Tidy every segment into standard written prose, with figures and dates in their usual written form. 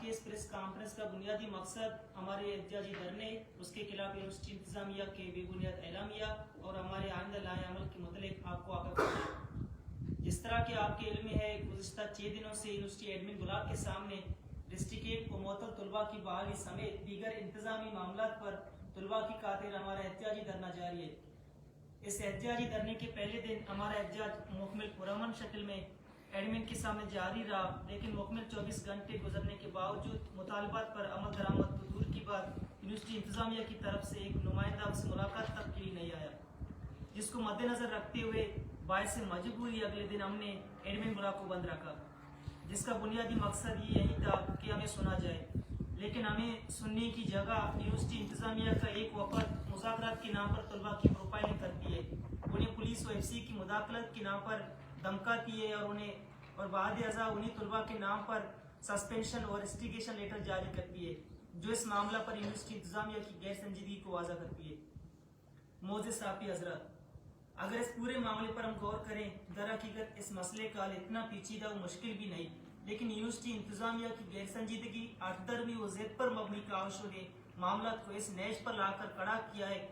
کی اس press conference کا بنیادی مقصد ہمارے احتجاجی دھرنے، اس کے خلاف یونیورسٹی انتظامیہ کے بے بنیاد اعلامیہ اور ہمارے آئندہ لائحہ عمل کے متعلق آپ کو آگاہ کرنا۔ جس طرح کہ آپ کے علم میں ہے، گزشتہ 6 دنوں سے یونیورسٹی ایڈمن بلاک کے سامنے ڈسٹرکٹ کو معطل طلباء کی بحالی سمیت دیگر انتظامی معاملات پر طلباء کی خاطر ہمارا احتجاجی دھرنا جاری ہے۔ اس احتجاجی دھرنے کے پہلے دن ہمارا احتجاج مکمل پرامن شکل میں ایڈمن کے سامنے جاری رہا، لیکن مکمل 24 گھنٹے گزرنے کے باوجود مطالبات پر عمل درآمد تو دور کی بات، یونیورسٹی انتظامیہ کی طرف سے ایک نمائندہ ہم سے ملاقات تک کے لیے نہیں آیا، جس کو مد نظر رکھتے ہوئے باعث مجبوری اگلے دن ہم نے ایڈمن بلاک کو بند رکھا، جس کا بنیادی مقصد یہ یہی تھا کہ ہمیں سنا جائے، لیکن ہمیں سننے کی جگہ یونیورسٹی انتظامیہ کا ایک وفد مذاکرات کے نام پر طلباء کی پروفائلنگ کرتی ہے، انہیں پولیس و ایف سی کی مداخلت کے نام پر دھمکاتی ہے اور بعد ازاں انہیں طلباء کے نام پر سسپینشن اور انویسٹیگیشن لیٹر جاری کرتی ہے، جو اس معاملہ پر یونیورسٹی انتظامیہ کی غیر سنجیدگی کو واضح کرتی ہے۔ معزز صحافی حضرات، اگر اس پورے معاملے پر ہم غور کریں، در حقیقت اس مسئلے کا حل اتنا پیچیدہ و مشکل بھی نہیں، لیکن یونیورسٹی انتظامیہ کی غیر سنجیدگی، اٹدرمی و ضد پر مبنی کاوشوں نے معاملات کو اس نیش پر لا کر کھڑا کیا ہے۔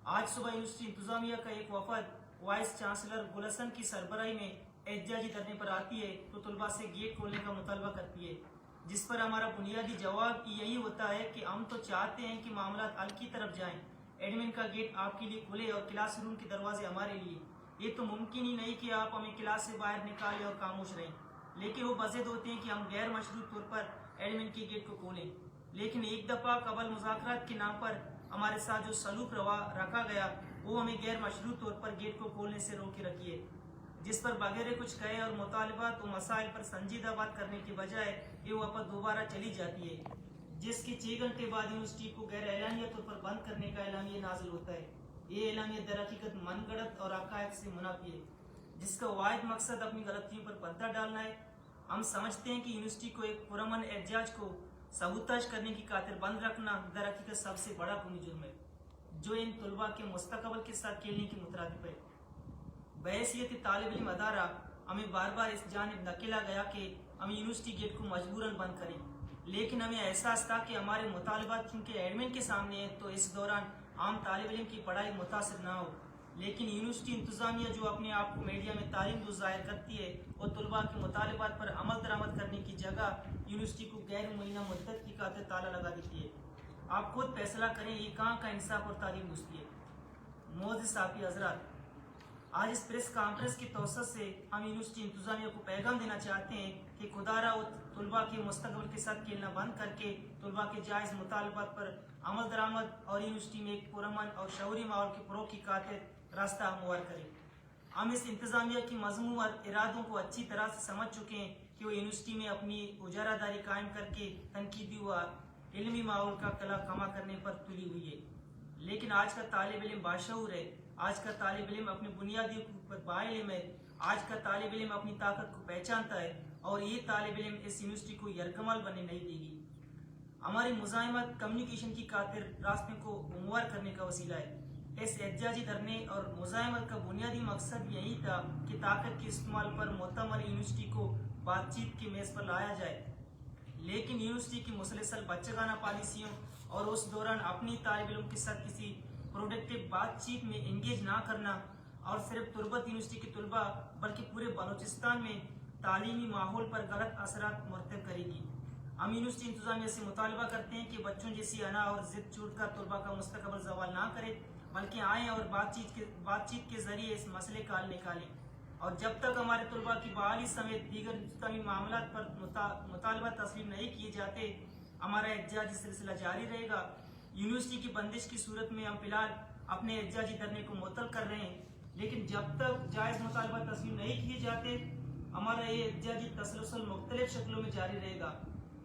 آج صبح یونیورسٹی انتظامیہ کا ایک وفد وائس چانسلر گل حسن کی سربراہی میں احتجاجی دھرنے پر آتی ہے تو طلباء سے گیٹ کھولنے کا مطالبہ کرتی ہے، جس پر ہمارا بنیادی جواب یہی ہوتا ہے کہ ہم تو چاہتے ہیں کہ معاملات حل کی طرف جائیں، ایڈمن کا گیٹ آپ کے لیے کھلے اور کلاس روم کے دروازے ہمارے لیے، یہ تو ممکن ہی نہیں کہ آپ ہمیں کلاس سے باہر نکالیں اور خاموش رہیں، لیکن وہ بضد ہوتے ہیں کہ ہم غیر مشروط طور پر ایڈمن کے گیٹ کو کھولیں۔ لیکن ایک دفعہ قبل مذاکرات کے نام پر ہمارے ساتھ جو سلوک روا رکھا گیا، وہ ہمیں غیر مشروط طور پر گیٹ کو کھولنے سے روکے رکھی ہے، جس پر بغیر کچھ کہے اور مطالبات و مسائل پر سنجیدہ بات کرنے کے بجائے یہ وفد دوبارہ چلی جاتی ہے، جس کے 6 گھنٹے بعد یونیورسٹی کو غیر اعلانیہ طور پر بند کرنے کا اعلامیہ نازل ہوتا ہے۔ یہ اعلامیہ در حقیقت من گھڑت اور حقائق سے منافی ہے، جس کا واحد مقصد اپنی غلطیوں پر پردہ ڈالنا ہے۔ ہم سمجھتے ہیں کہ یونیورسٹی کو ایک پرامن احتجاج کو سبوتاژ کرنے کی خاطر بند رکھنا در حقیقت سب سے بڑا قومی جرم ہے، جو ان طلباء کے مستقبل کے ساتھ کھیلنے کے مترادف ہے۔ بحیثیت طالب علم ادارہ ہمیں بار بار اس جانب دھکیلا گیا کہ ہم یونیورسٹی گیٹ کو مجبوراً بند کریں، لیکن ہمیں احساس تھا کہ ہمارے مطالبات چونکہ ایڈمن کے سامنے ہیں تو اس دوران عام طالب علم کی پڑھائی متاثر نہ ہو، لیکن یونیورسٹی انتظامیہ جو اپنے آپ کو میڈیا میں تعلیم دوز ظاہر کرتی ہے، وہ طلباء کے مطالبات پر عمل درآمد کرنے کی جگہ یونیورسٹی کو غیر معینہ مدت کی خاطر تالا لگا دیتی ہے۔ آپ خود فیصلہ کریں، یہ کہاں کا انصاف اور تعلیم دوستی ہے۔ معزز صحافی حضرات، آج اس پریس کانفرنس کی توسط سے ہم یونیورسٹی انتظامیہ کو پیغام دینا چاہتے ہیں کہ خدا را طلباء کے مستقبل کے ساتھ کھیلنا بند کر کے طلباء کے جائز مطالبات پر عمل درآمد اور یونیورسٹی میں ایک پرامن اور شعوری ماحول کے فروغ کی خاطر راستہ ہموار کریں۔ ہم اس انتظامیہ کی مضمون اور ارادوں کو اچھی طرح سے سمجھ چکے ہیں کہ وہ یونیورسٹی میں اپنی اجارہ داری قائم کر کے تنقیدی و علمی ماحول کا کلا کما کرنے پر تلی ہوئی ہے، لیکن آج کا طالب علم باشعور ہے، آج کا طالب علم اپنے بنیادی حقوق پر باعلم ہے، آج کا طالب علم اپنی طاقت کو پہچانتا ہے، اور یہ طالب علم اس یونیورسٹی کو یرغمال بننے نہیں دے گی۔ ہماری مزاحمت کمیونیکیشن کی خاطر راستے کو ہموار کرنے کا وسیلہ ہے۔ اس احتجاجی دھرنے اور مزاحمت کا بنیادی مقصد یہی تھا کہ طاقت کے استعمال پر معتمد یونیورسٹی کو بات چیت کے میز پر لایا جائے، لیکن یونیورسٹی کی مسلسل بچگانہ پالیسیوں اور اس دوران اپنی طالب علم کے ساتھ کسی پروڈکٹیو بات چیت میں انگیج نہ کرنا، اور صرف تربت یونیورسٹی کے طلباء بلکہ پورے بلوچستان میں تعلیمی ماحول پر غلط اثرات مرتب کرے گی۔ ہم یونیورسٹی انتظامیہ سے مطالبہ کرتے ہیں کہ بچوں جیسی انا اور ضد چھوڑ کر طلباء کا مستقبل زوال نہ کرے، بلکہ آئیں اور بات چیت کے ذریعے اس مسئلے کا حل نکالیں، اور جب تک ہمارے طلباء کی بحالی سمیت دیگر انتظامی معاملات پر مطالبات تسلیم نہیں کیے جاتے، ہمارا احتجاجی سلسلہ جاری رہے گا۔ یونیورسٹی کی بندش کی صورت میں ہم فی الحال اپنے احتجاجی دھرنے کو معطل کر رہے ہیں، لیکن جب تک جائز مطالبات تسلیم نہیں کیے جاتے، ہمارا یہ احتجاجی تسلسل مختلف شکلوں میں جاری رہے گا۔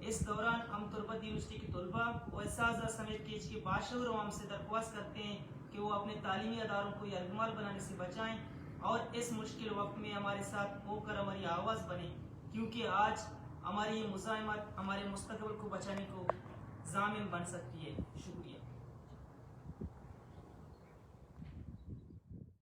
اس دوران ہم تربت یونیورسٹی کے طلباء و اساتذہ سمیت کیچ کے باشعور عوام سے درخواست کرتے ہیں کہ وہ اپنے تعلیمی اداروں کو یرغمال بنانے سے بچائیں اور اس مشکل وقت میں ہمارے ساتھ ہو کر ہماری آواز بنیں، کیونکہ آج ہماری یہ مزاحمت ہمارے مستقبل کو بچانے کو ضامن بن سکتی ہے۔ شکریہ۔